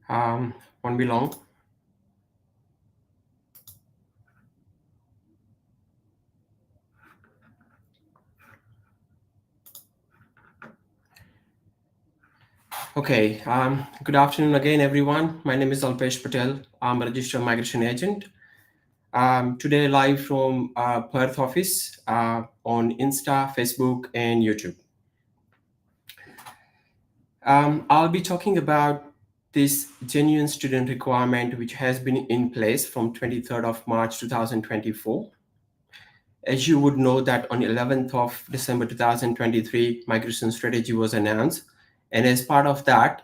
Won't be long. Okay, good afternoon again, everyone. My name is Alpesh Patel. I'm a registered migration agent. Today, live from Perth office on Insta, Facebook, and YouTube. I'll be talking about this genuine student requirement, which has been in place from 23rd of March 2024. As you would know that on 11th of December 2023, migration strategy was announced. And as part of that,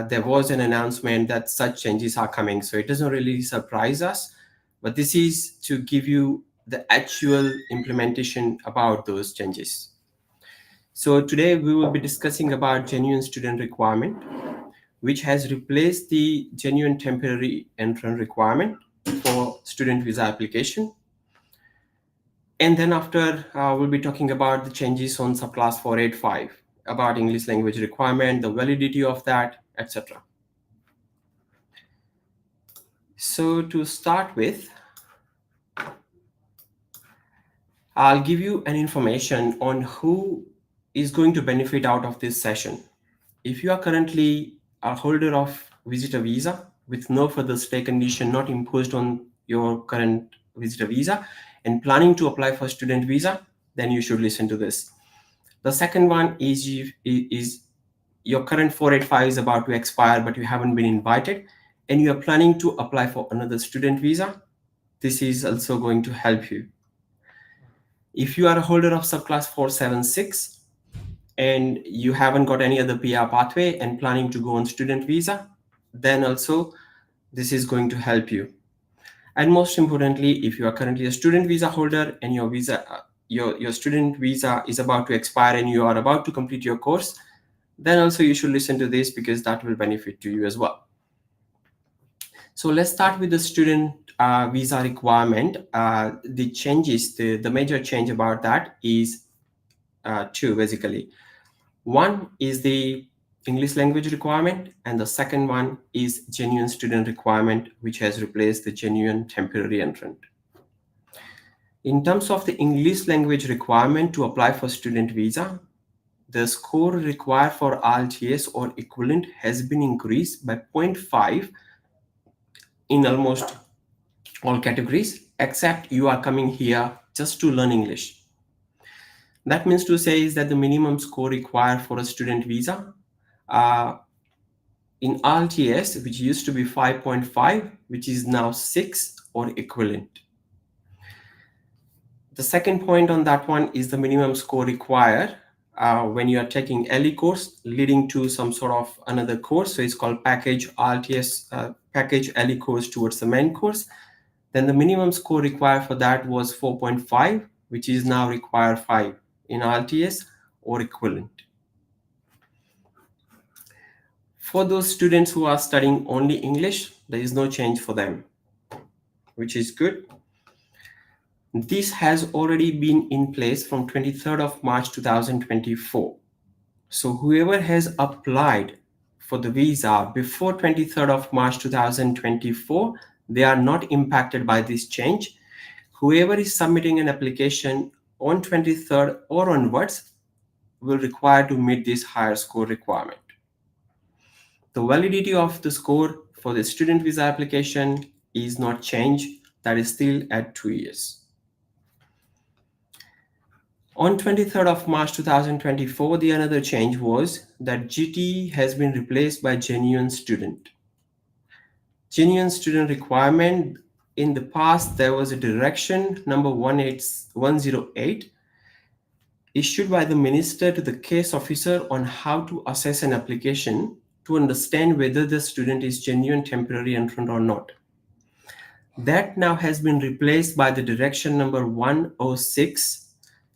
there was an announcement that such changes are coming. So it doesn't really surprise us, but this is to give you the actual implementation about those changes. So today we will be discussing about genuine student requirement, which has replaced the genuine temporary entrant requirement for student visa application. And then after, we'll be talking about the changes on subclass 485, about English language requirement, the validity of that, etc. So to start with, I'll give you an information on who is going to benefit out of this session. If you are currently a holder of visitor visa with no further stay condition not imposed on your current visitor visa and planning to apply for student visa, then you should listen to this. The second one is your current 485 is about to expire, but you haven't been invited and you are planning to apply for another student visa. This is also going to help you. If you are a holder of subclass 476 and you haven't got any other PR pathway and planning to go on student visa, then also this is going to help you. And most importantly, if you are currently a student visa holder and your student visa is about to expire and you are about to complete your course, then also you should listen to this because that will benefit to you as well. So let's start with the student visa requirement. The changes, the major change about that is two basically. One is the English language requirement, and the second one is genuine student requirement, which has replaced the genuine temporary entrant. In terms of the English language requirement to apply for student visa, the score required for IELTS or equivalent has been increased by 0.5 in almost all categories, except you are coming here just to learn English. That means to say is that the minimum score required for a student visa in IELTS, which used to be 5.5, which is now 6 or equivalent. The second point on that one is the minimum score required when you are taking LE course leading to some sort of another course. So it's called package IELTS, package LE course towards the main course. Then the minimum score required for that was 4.5, which is now required 5 in IELTS or equivalent. For those students who are studying only English, there is no change for them, which is good. This has already been in place from 23rd of March 2024. So whoever has applied for the visa before 23rd of March 2024, they are not impacted by this change. Whoever is submitting an application on 23rd or onwards will require to meet this higher score requirement. The validity of the score for the student visa application is not changed. That is still at 2 years. On 23rd of March 2024, the another change was that GT has been replaced by genuine student. Genuine student requirement, in the past, there was a direction number 108 issued by the minister to the case officer on how to assess an application to understand whether the student is genuine temporary entrant or not. That now has been replaced by the direction number 106.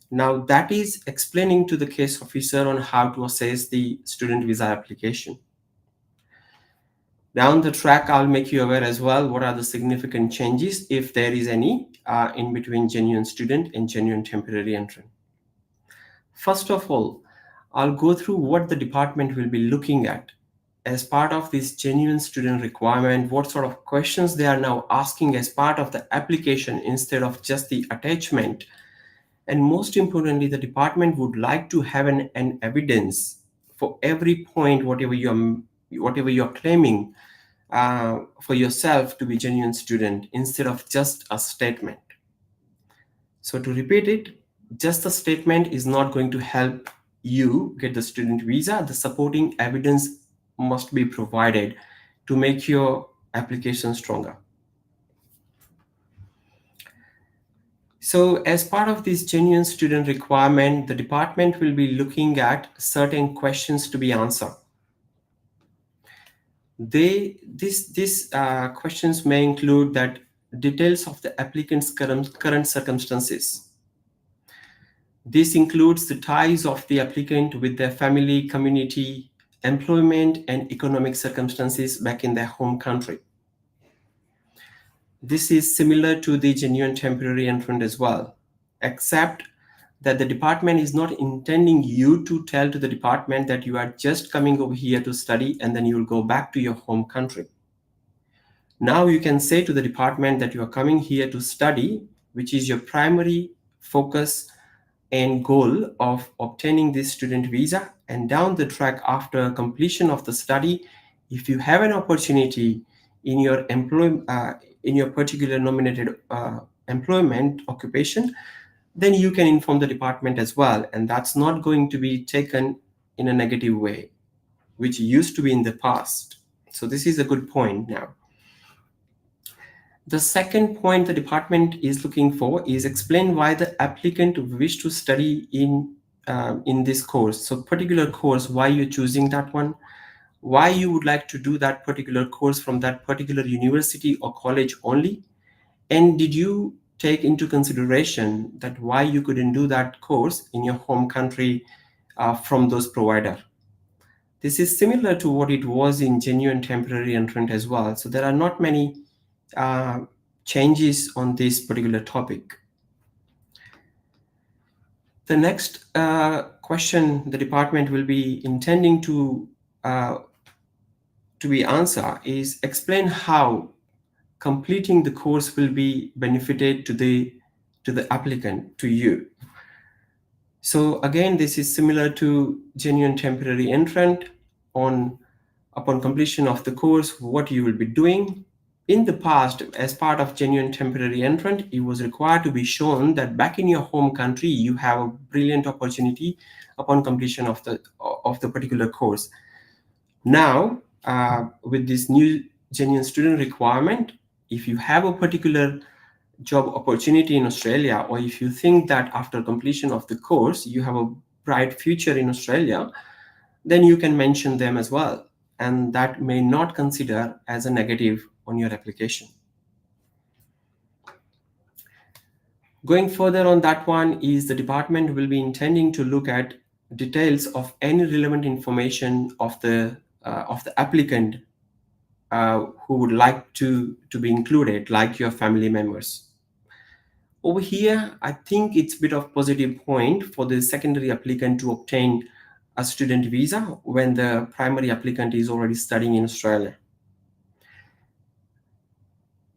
Now that is explaining to the case officer on how to assess the student visa application. Down the track, I'll make you aware as well what are the significant changes, if there is any, in between genuine student and genuine temporary entrant. First of all, I'll go through what the department will be looking at as part of this genuine student requirement, what sort of questions they are now asking as part of the application instead of just the attachment. And most importantly, the department would like to have an evidence for every point, whatever you're claiming for yourself to be genuine student, instead of just a statement. So to repeat it, just a statement is not going to help you get the student visa. The supporting evidence must be provided to make your application stronger. So as part of this genuine student requirement, the department will be looking at certain questions to be answered. These questions may include that details of the applicant's current circumstances. This includes the ties of the applicant with their family, community, employment, and economic circumstances back in their home country. This is similar to the genuine temporary entrant as well, except that the department is not intending you to tell to the department that you are just coming over here to study and then you will go back to your home country. Now you can say to the department that you are coming here to study, which is your primary focus and goal of obtaining this student visa. And down the track, after completion of the study, if you have an opportunity in your particular nominated employment occupation, then you can inform the department as well, and that's not going to be taken in a negative way, which used to be in the past. So this is a good point now. The second point the department is looking for is explain why the applicant wish to study in this course. So particular course, why you're choosing that one, why you would like to do that particular course from that particular university or college only, and did you take into consideration that why you couldn't do that course in your home country from those provider. This is similar to what it was in genuine temporary entrant as well. So there are not many changes on this particular topic. The next question the department will be intending to be answer is explain how completing the course will be benefited to the applicant, to you. So again, this is similar to genuine temporary entrant. Upon completion of the course, what you will be doing. In the past, as part of genuine temporary entrant, it was required to be shown that back in your home country, you have a brilliant opportunity upon completion of the particular course. Now, with this new genuine student requirement, if you have a particular job opportunity in Australia, or if you think that after completion of the course, you have a bright future in Australia, then you can mention them as well. And that may not consider as a negative on your application. Going further on that one is the department will be intending to look at details of any relevant information of the applicant who would like to be included, like your family members. Over here, I think it's a bit of positive point for the secondary applicant to obtain a student visa when the primary applicant is already studying in Australia.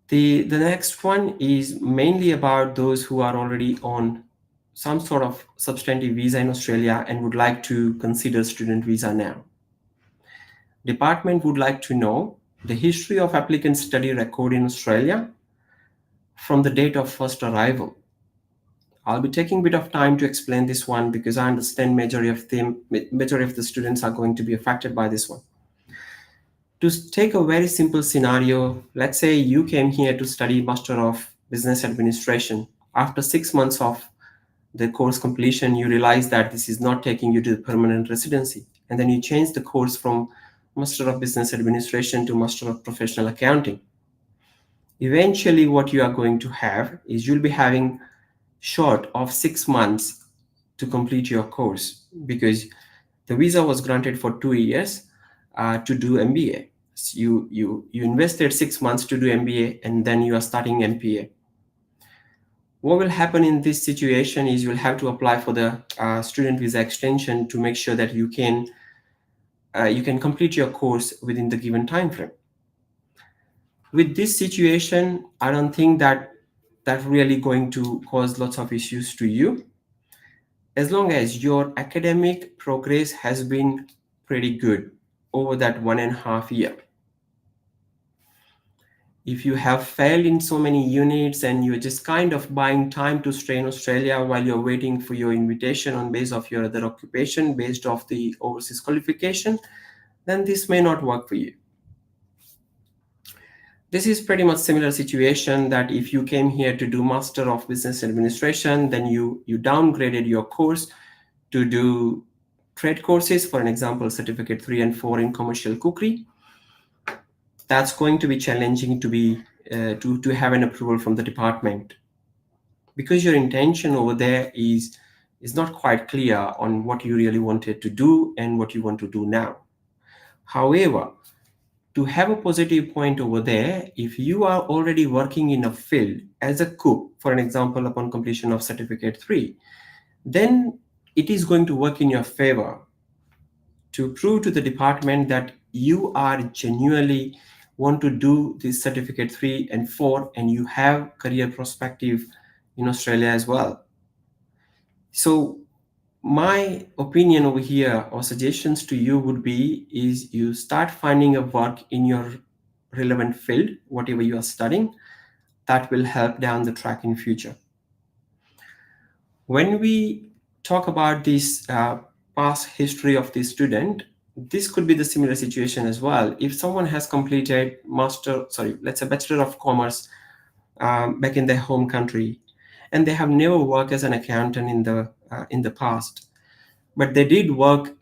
The next one is mainly about those who are already on some sort of substantive visa in Australia and would like to consider student visa now. Department would like to know the history of applicant study record in Australia from the date of first arrival. I'll be taking a bit of time to explain this one because I understand majority of the students are going to be affected by this one. To take a very simple scenario, let's say you came here to study Master of Business Administration. After 6 months of the course completion, you realize that this is not taking you to the permanent residency. And then you change the course from Master of Business Administration to Master of Professional Accounting. Eventually, what you are going to have is you'll be having short of 6 months to complete your course because the visa was granted for 2 years to do MBA. So you invested 6 months to do MBA and then you are starting MPA. What will happen in this situation is you'll have to apply for the student visa extension to make sure that you can you can complete your course within the given time frame. With this situation, I don't think that really going to cause lots of issues to you, as long as your academic progress has been pretty good over that 1.5 year. If you have failed in so many units and you're just kind of buying time to stay in Australia while you're waiting for your invitation on base of your other occupation based off the overseas qualification, then this may not work for you. This is pretty much similar situation that if you came here to do Master of Business Administration, then you downgraded your course to do trade courses, for an example, Certificate 3 and 4 in commercial cookery. That's going to be challenging to be to have an approval from the department, because your intention over there is not quite clear on what you really wanted to do and what you want to do now. However, to have a positive point over there, if you are already working in a field as a cook, for an example, upon completion of Certificate 3, then it is going to work in your favor to prove to the department that you are genuinely want to do this Certificate 3 and 4 and you have career perspective in Australia as well. So my opinion over here or suggestions to you would be is you start finding a work in your relevant field, whatever you are studying. That will help down the track in future. When we talk about this past history of the student, this could be the similar situation as well. If someone has completed let's say Bachelor of Commerce back in their home country, and they have never worked as an accountant in the past, but they did work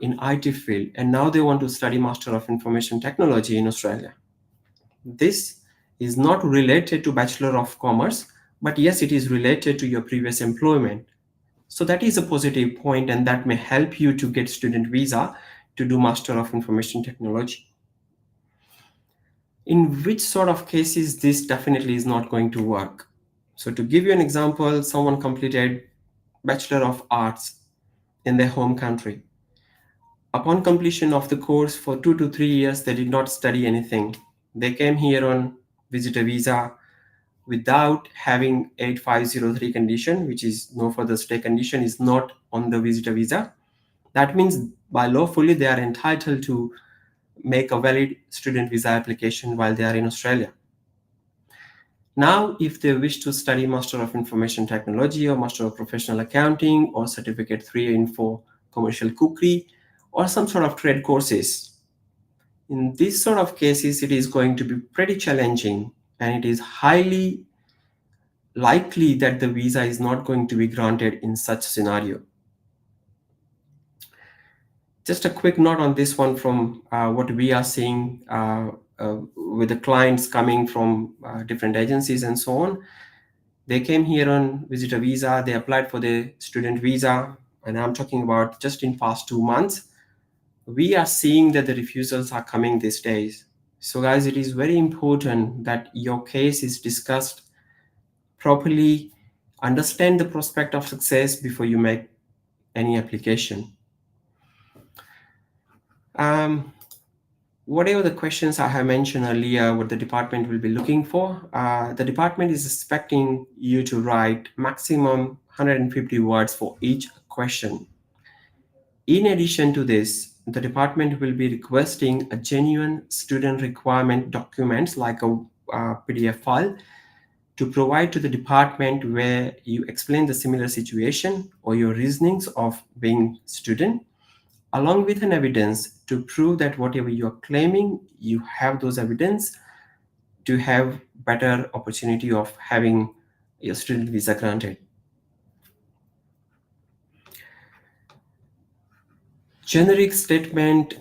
in IT field, and now they want to study Master of Information Technology in Australia. This is not related to Bachelor of Commerce, but yes, it is related to your previous employment. So that is a positive point, and that may help you to get student visa to do Master of Information Technology. In which sort of cases this definitely is not going to work. So to give you an example, someone completed Bachelor of Arts in their home country. Upon completion of the course for 2 to 3 years, they did not study anything. They came here on visitor visa without having 8503 condition, which is no further stay condition, is not on the visitor visa. That means by lawfully they are entitled to make a valid student visa application while they are in Australia. Now, if they wish to study Master of Information Technology or Master of Professional Accounting or Certificate 3 in 4 Commercial Cookery or some sort of trade courses, in these sort of cases, it is going to be pretty challenging, and it is highly likely that the visa is not going to be granted in such scenario. Just a quick note on this one from what we are seeing with the clients coming from different agencies and so on. They came here on visitor visa, they applied for the student visa, and I'm talking about just in past 2 months. We are seeing that the refusals are coming these days. So guys, it is very important that your case is discussed properly, understand the prospect of success before you make any application. Whatever the questions I have mentioned earlier, what the department will be looking for, the department is expecting you to write maximum 150 words for each question. In addition to this, the department will be requesting a genuine student requirement documents like a PDF file to provide to the department, where you explain the similar situation or your reasonings of being student, along with an evidence to prove that whatever you're claiming, you have those evidence to have better opportunity of having your student visa granted. Generic statement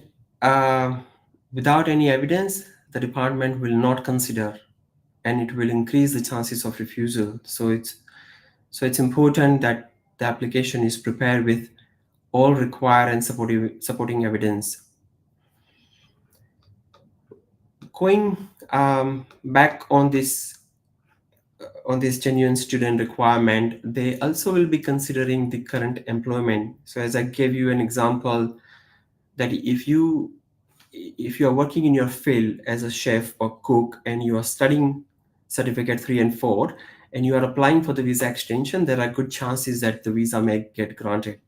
without any evidence, the department will not consider, and it will increase the chances of refusal. So it's important that the application is prepared with all required and supporting evidence. Going back on this genuine student requirement, they also will be considering the current employment. So as I gave you an example, that if you are working in your field as a chef or cook and you are studying certificate 3 and 4 and you are applying for the visa extension, there are good chances that the visa may get granted.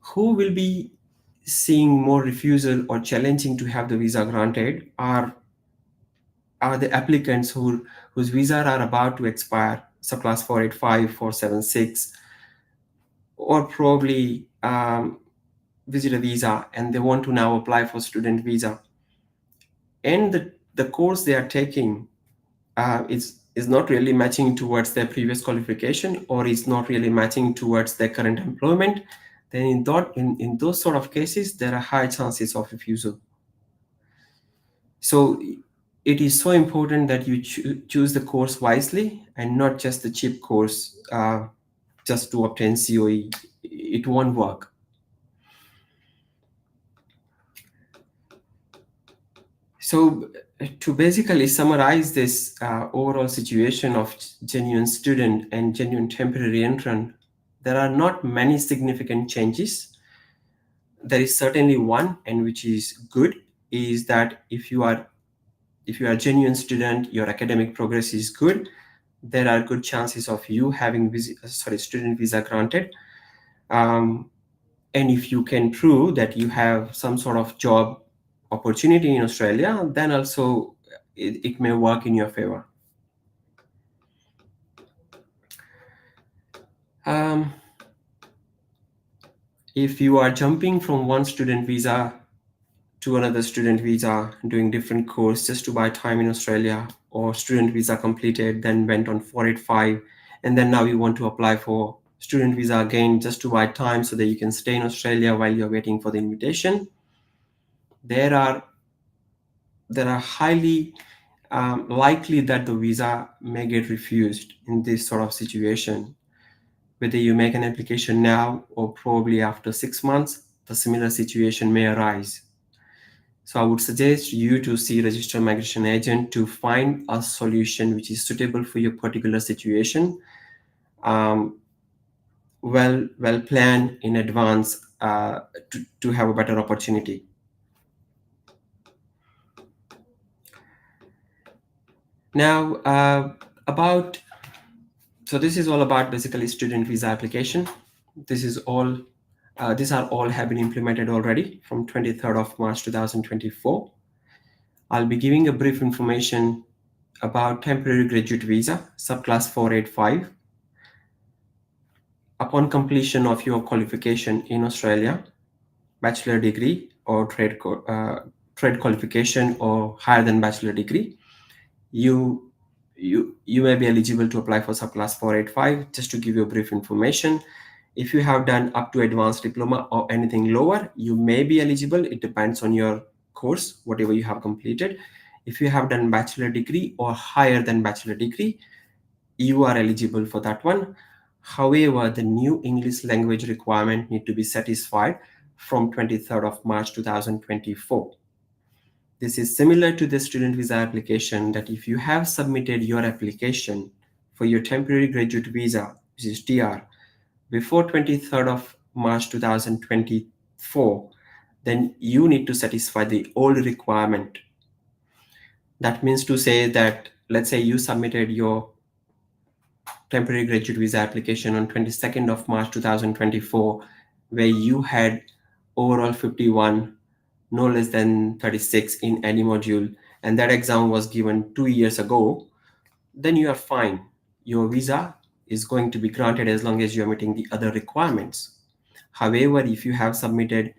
Who will be seeing more refusal or challenging to have the visa granted are the applicants whose visas are about to expire, subclass 485, 476, or probably visitor visa, and they want to now apply for student visa. And the course they are taking is not really matching towards their previous qualification, or is not really matching towards their current employment, then in those sort of cases, there are high chances of refusal. So it is so important that you choose the course wisely and not just the cheap course just to obtain COE. It won't work. So to basically summarize this overall situation of genuine student and genuine temporary entrant, there are not many significant changes. There is certainly one, and which is good, is that if you are a genuine student, your academic progress is good, there are good chances of you having student visa granted. And if you can prove that you have some sort of job opportunity in Australia, then also it may work in your favor. If you are jumping from one student visa to another student visa, doing different course just to buy time in Australia, or student visa completed, then went on 485, and then now you want to apply for student visa again just to buy time so that you can stay in Australia while you're waiting for the invitation, there are highly likely that the visa may get refused in this sort of situation. Whether you make an application now or probably after 6 months, the similar situation may arise. So I would suggest you to see registered migration agent to find a solution which is suitable for your particular situation. Well planned in advance to have a better opportunity. Now, so this is all about basically student visa application. These are all have been implemented already from 23rd of March 2024. I'll be giving a brief information about temporary graduate visa, subclass 485. Upon completion of your qualification in Australia, bachelor degree or trade qualification or higher than bachelor degree, you may be eligible to apply for subclass 485. Just to give you a brief information, if you have done up to advanced diploma or anything lower, you may be eligible. It depends on your course, whatever you have completed. If you have done bachelor degree or higher than bachelor degree, you are eligible for that one. However, the new English language requirement need to be satisfied from 23rd of March 2024. This is similar to the student visa application, that if you have submitted your application for your temporary graduate visa, which is TR, before 23rd of March 2024, then you need to satisfy the old requirement. That means to say that, let's say you submitted your temporary graduate visa application on 22nd of March 2024, where you had overall 51, no less than 36 in any module, and that exam was given 2 years ago, then you are fine. Your visa is going to be granted as long as you are meeting the other requirements. However, if you have submitted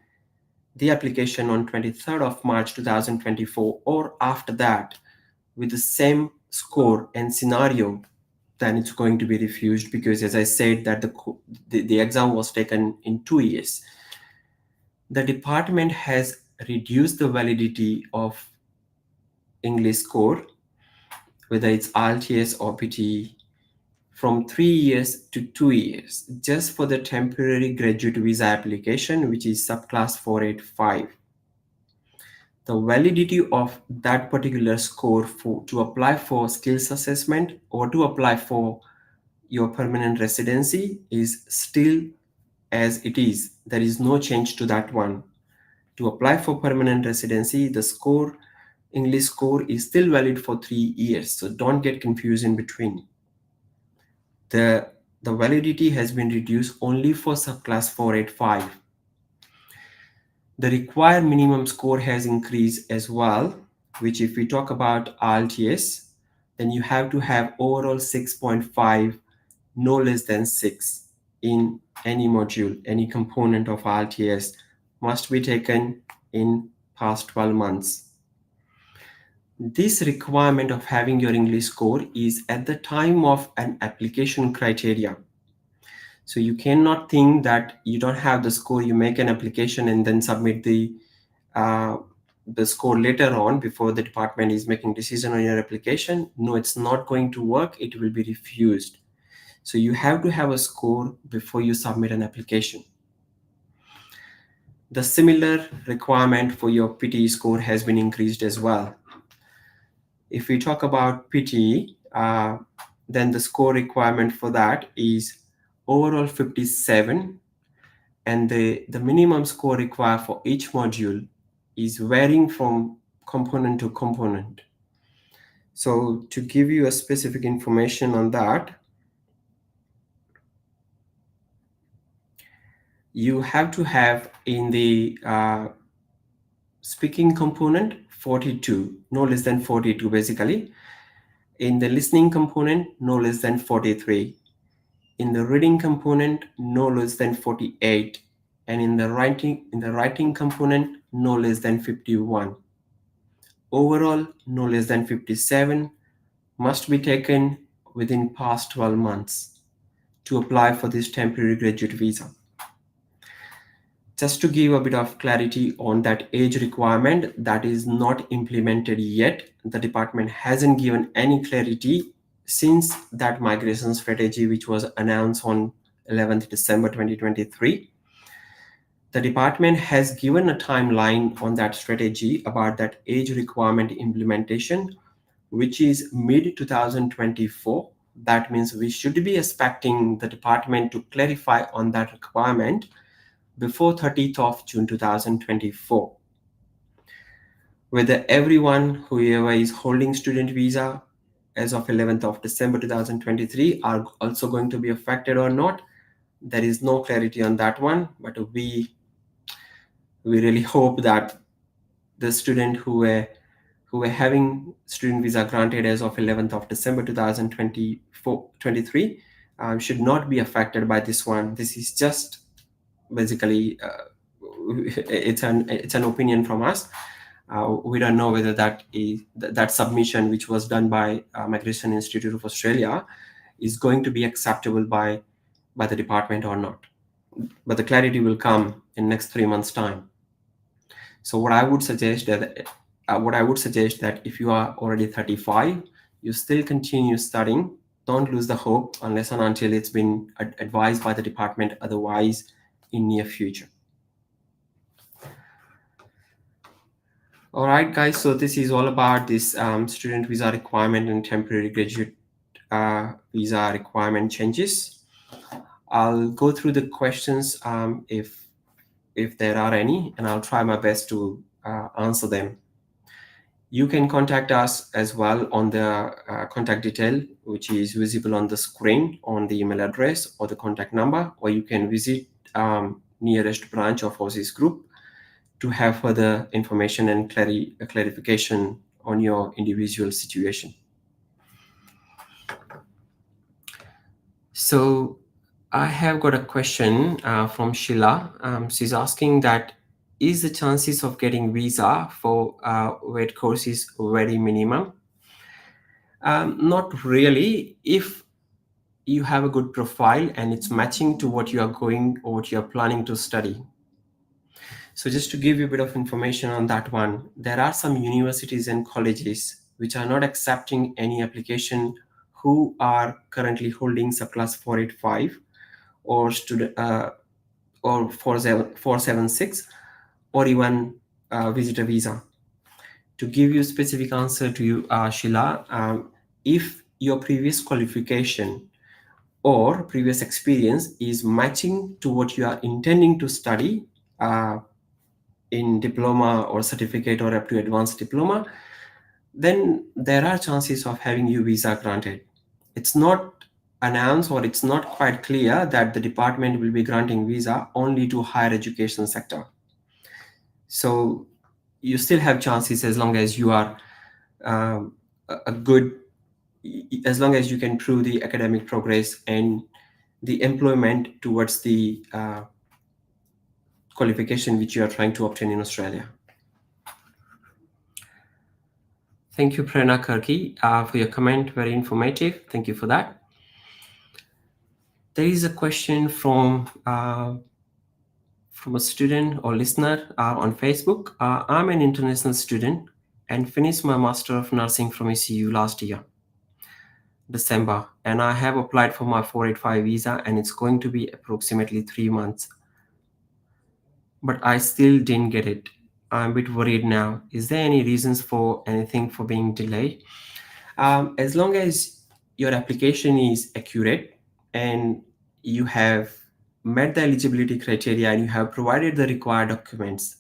the application on 23rd of March 2024 or after that with the same score and scenario, then it's going to be refused, because as I said that the exam was taken in 2 years. The department has reduced the validity of English score, whether it's IELTS or PTE, from 3 years to 2 years, just for the temporary graduate visa application, which is subclass 485. The validity of that particular score to apply for skills assessment or to apply for your permanent residency is still as it is. There is no change to that one. To apply for permanent residency, the English score is still valid for 3 years, so don't get confused in between. The validity has been reduced only for subclass 485. The required minimum score has increased as well, which if we talk about IELTS, then you have to have overall 6.5, no less than 6 in any module, any component of IELTS must be taken in past 12 months. This requirement of having your English score is at the time of an application criteria. So you cannot think that you don't have the score, you make an application and then submit the score later on before the department is making decision on your application. No, it's not going to work. It will be refused. So you have to have a score before you submit an application. The similar requirement for your PTE score has been increased as well. If we talk about PTE, then the score requirement for that is overall 57, and the minimum score required for each module is varying from component to component. So to give you a specific information on that, you have to have in the speaking component 42, no less than 42 basically. In the listening component, no less than 43. In the reading component, no less than 48. And in the writing component, no less than 51. Overall, no less than 57 must be taken within past 12 months to apply for this temporary graduate visa. Just to give a bit of clarity on that age requirement that is not implemented yet, the department hasn't given any clarity since that migration strategy which was announced on 11th December 2023. The department has given a timeline on that strategy about that age requirement implementation, which is mid-2024. That means we should be expecting the department to clarify on that requirement before 30th of June 2024. Whether everyone, whoever is holding student visa as of 11th of December 2023 are also going to be affected or not, there is no clarity on that one, but we really hope that the student who were having student visa granted as of 11th of December 2023 should not be affected by this one. This is just basically it's an opinion from us. We don't know whether that submission which was done by Migration Institute of Australia is going to be acceptable by the department or not. But the clarity will come in next 3 months' time. So what I would suggest that if you are already 35, you still continue studying. Don't lose the hope unless and until it's been advised by the department otherwise in near future. All right, guys. So this is all about this student visa requirement and temporary graduate visa requirement changes. I'll go through the questions if there are any, and I'll try my best to answer them. You can contact us as well on the contact detail, which is visible on the screen on the email address or the contact number, or you can visit nearest branch of aussizz group to have further information and clarification on your individual situation. So I have got a question from Sheila. She's asking that, is the chances of getting visa for WET courses very minimum? Not really. If you have a good profile and it's matching to what you are going or what you are planning to study. So just to give you a bit of information on that one, there are some universities and colleges which are not accepting any application who are currently holding subclass 485 or 476 or even visitor visa. To give you a specific answer to you, Sheila, if your previous qualification or previous experience is matching to what you are intending to study in diploma or certificate or up to advanced diploma, then there are chances of having you visa granted. It's not announced or it's not quite clear that the department will be granting visa only to higher education sector. So you still have chances as long as you are a good, as long as you can prove the academic progress and the employment towards the qualification which you are trying to obtain in Australia. Thank you, Prerna Karki, for your comment. Very informative. Thank you for that. There is a question from a student or listener on Facebook. I'm an international student and finished my Master of Nursing from ECU last year, December, and I have applied for my 485 visa and it's going to be approximately 3 months. But I still didn't get it. I'm a bit worried now. Is there any reasons for anything for being delayed? As long as your application is accurate and you have met the eligibility criteria and you have provided the required documents,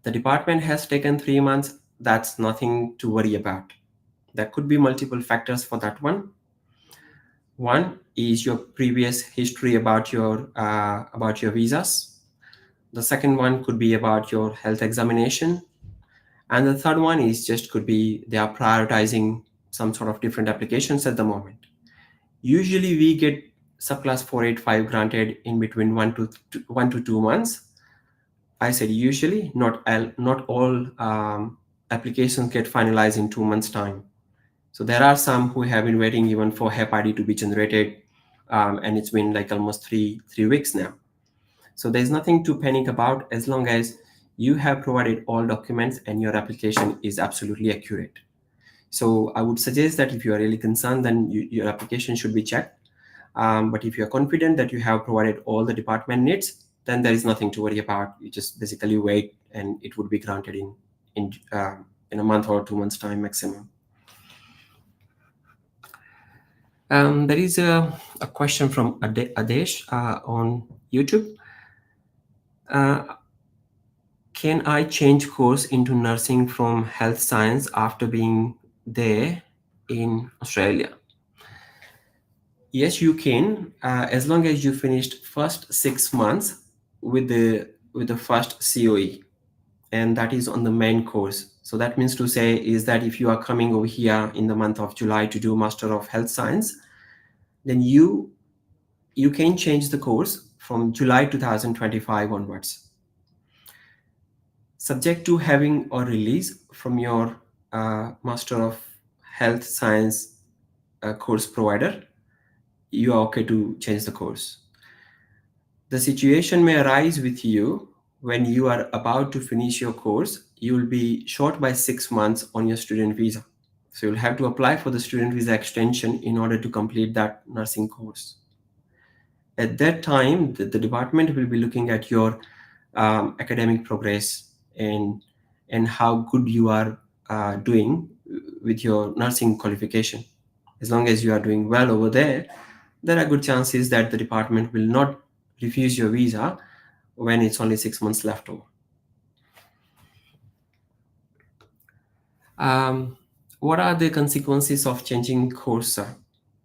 the department has taken 3 months. That's nothing to worry about. There could be multiple factors for that one. One is your previous history about your visas. The second one could be about your health examination. And the third one is just could be they are prioritizing some sort of different applications at the moment. Usually we get subclass 485 granted in between 1 to 2 months. I said usually, not all applications get finalized in 2 months' time. So there are some who have been waiting even for HEP ID to be generated, and it's been like almost three weeks now. So there's nothing to panic about as long as you have provided all documents and your application is absolutely accurate. So I would suggest that if you are really concerned, then your application should be checked. But if you're confident that you have provided all the department needs, then there is nothing to worry about. You just basically wait and it would be granted in a month or 2 months' time maximum. There is a question from Adesh on YouTube. Can I change course into nursing from health science after being there in Australia? Yes, you can, as long as you finished first 6 months with the first COE, and that is on the main course. So that means to say is that if you are coming over here in the month of July to do Master of Health Science, then you can change the course from July 2025 onwards, subject to having a release from your Master of Health Science course provider. You are okay to change the course. The situation may arise with you when you are about to finish your course. You will be short by 6 months on your student visa. So you'll have to apply for the student visa extension in order to complete that nursing course. At that time, the department will be looking at your academic progress and how good you are doing with your nursing qualification. As long as you are doing well over there, there are good chances that the department will not refuse your visa when it's only 6 months left over. What are the consequences of changing course?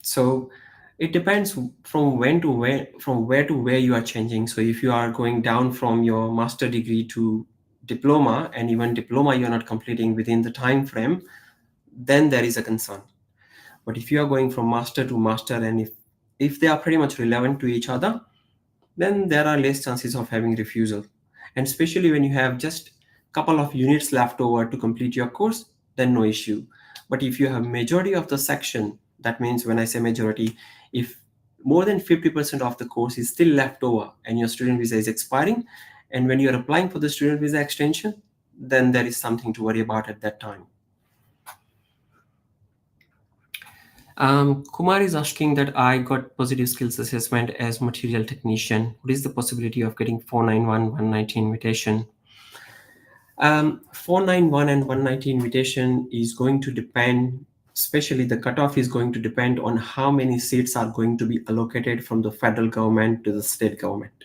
So it depends from where to where you are changing. So if you are going down from your master degree to diploma, and even diploma you're not completing within the time frame, then there is a concern. But if you are going from master to master, and if they are pretty much relevant to each other, then there are less chances of having refusal. And especially when you have just a couple of units left over to complete your course, then no issue. But if you have majority of the section, that means when I say majority, if more than 50% of the course is still left over and your student visa is expiring, and when you're applying for the student visa extension, then there is something to worry about at that time. Kumar is asking that I got positive skills assessment as material technician. What is the possibility of getting 491, 190 invitation? 491 and 190 invitation is going to depend. especially the cutoff is going to depend on how many seats are going to be allocated from the federal government to the state government.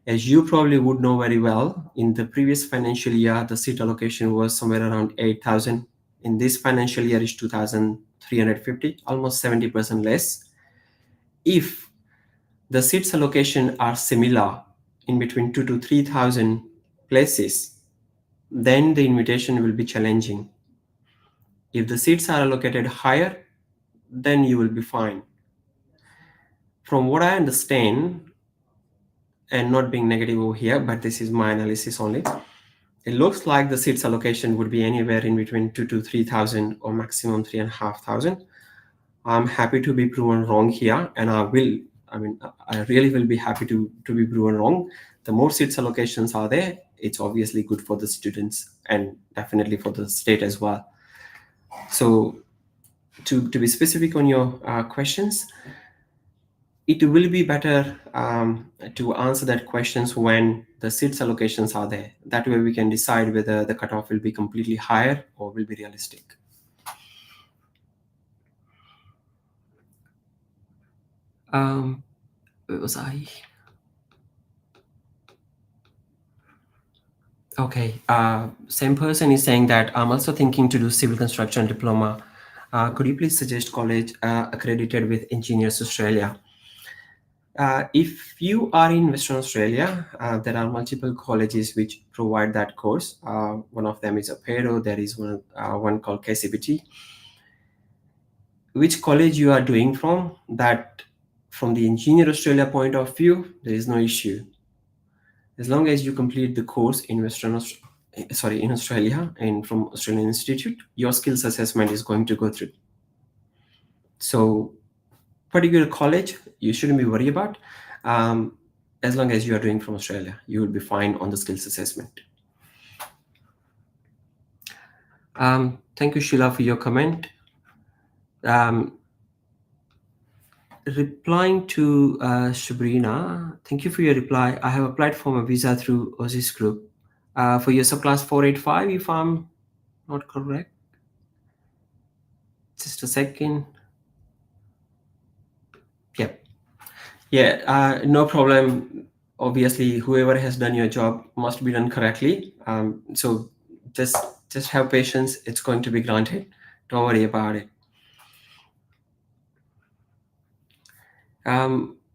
As you probably would know very well, in the previous financial year, the seat allocation was somewhere around 8,000. In this financial year is 2,350, almost 70% less. If the seats allocation are similar in between 2 to 3,000 places, then the invitation will be challenging. If the seats are allocated higher, then you will be fine. From what I understand, and not being negative over here, but this is my analysis only, it looks like the seats allocation would be anywhere in between 2 to 3,000 or maximum 3,500. I'm happy to be proven wrong here, and I really will be happy to be proven wrong. The more seats allocations are there, it's obviously good for the students and definitely for the state as well. So to be specific on your questions, it will be better to answer that questions when the seats allocations are there. That way we can decide whether the cutoff will be completely higher or will be realistic. Where was I? Okay, same person is saying that I'm also thinking to do civil construction diploma. Could you please suggest college accredited with Engineers Australia? If you are in Western Australia, there are multiple colleges which provide that course. One of them is Apero. There is one called KCBT. Which college you are doing from, that from the Engineer Australia point of view, there is no issue. As long as you complete the course in in Australia and from Australian Institute, your skills assessment is going to go through. So particular college, you shouldn't be worried about. As long as you are doing from Australia, you will be fine on the skills assessment. Thank you, Sheila, for your comment. Replying to Sabrina, thank you for your reply. I have applied for my visa through aussizz.group for your subclass 485, if I'm not correct. Just a second. Yep. Yeah, no problem. Obviously, whoever has done your job must be done correctly. So just have patience. It's going to be granted. Don't worry about it.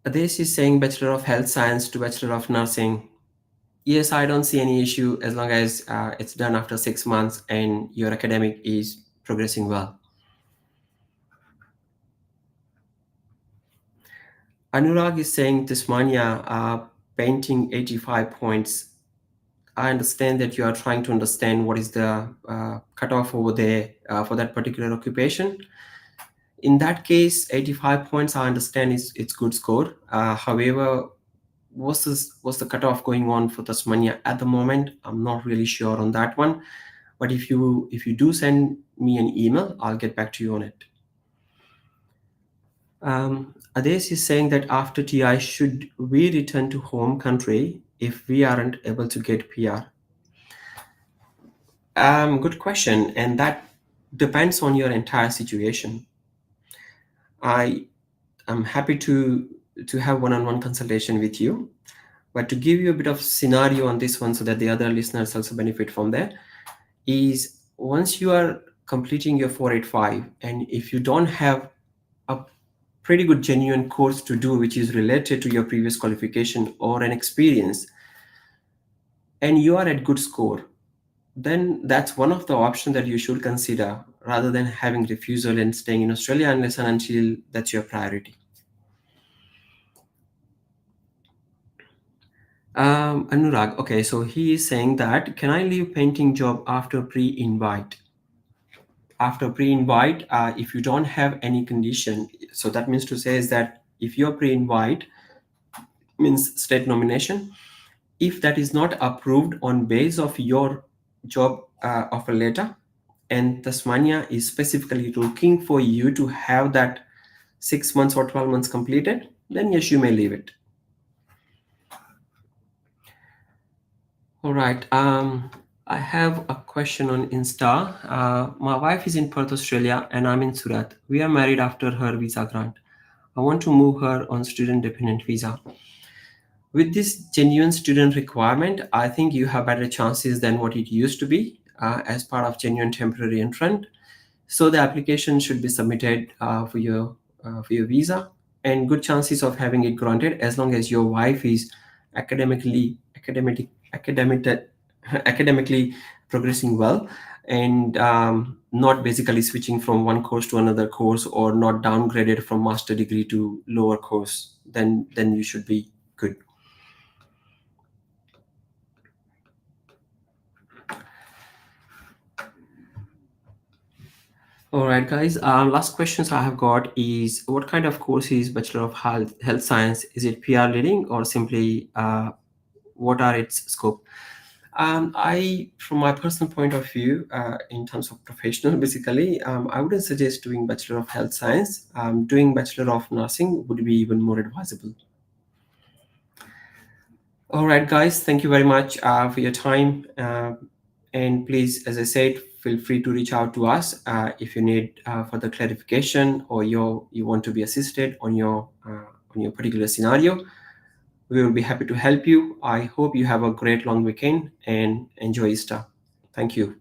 This is saying Bachelor of Health Science to Bachelor of Nursing. Yes, I don't see any issue as long as it's done after 6 months and your academic is progressing well. Anurag is saying Tasmania painting 85 points. I understand that you are trying to understand what is the cutoff over there for that particular occupation. In that case, 85 points, I understand it's good score. However, what's the cutoff going on for Tasmania at the moment? I'm not really sure on that one. But if you do send me an email, I'll get back to you on it. Ades is saying that after TI, should we return to home country if we aren't able to get PR? Good question, and that depends on your entire situation. I am happy to have one-on-one consultation with you, but to give you a bit of scenario on this one so that the other listeners also benefit from there, is once you are completing your 485 and if you don't have a pretty good genuine course to do which is related to your previous qualification or an experience, and you are at good score, then that's one of the options that you should consider rather than having refusal and staying in Australia unless and until that's your priority. Anurag, okay, so he is saying that, can I leave painting job after pre-invite? After pre-invite, if you don't have any condition, so that means to say is that if your pre-invite means state nomination, if that is not approved on base of your job offer letter, and Tasmania is specifically looking for you to have that 6 months or 12 months completed, then yes, you may leave it. All right. I have a question on Insta. My wife is in Perth, Australia, and I'm in Surat. We are married after her visa grant. I want to move her on student dependent visa. With this genuine student requirement, I think you have better chances than what it used to be as part of genuine temporary entrant. So the application should be submitted for your visa, and good chances of having it granted as long as your wife is academically academic academic academically progressing well, and not basically switching from one course to another course, or not downgraded from master degree to lower course. Then you should be good. All right, guys. Last questions I have got is, what kind of course is Bachelor of Health Science? Is it PR leading or simply what are its scope? From my personal point of view, in terms of professional, basically, I wouldn't suggest doing Bachelor of Health Science. Doing Bachelor of Nursing would be even more advisable. All right, guys. Thank you very much for your time. And please, as I said, feel free to reach out to us if you need further clarification, or you want to be assisted on your particular scenario. We will be happy to help you. I hope you have a great long weekend and enjoy Easter. Thank you.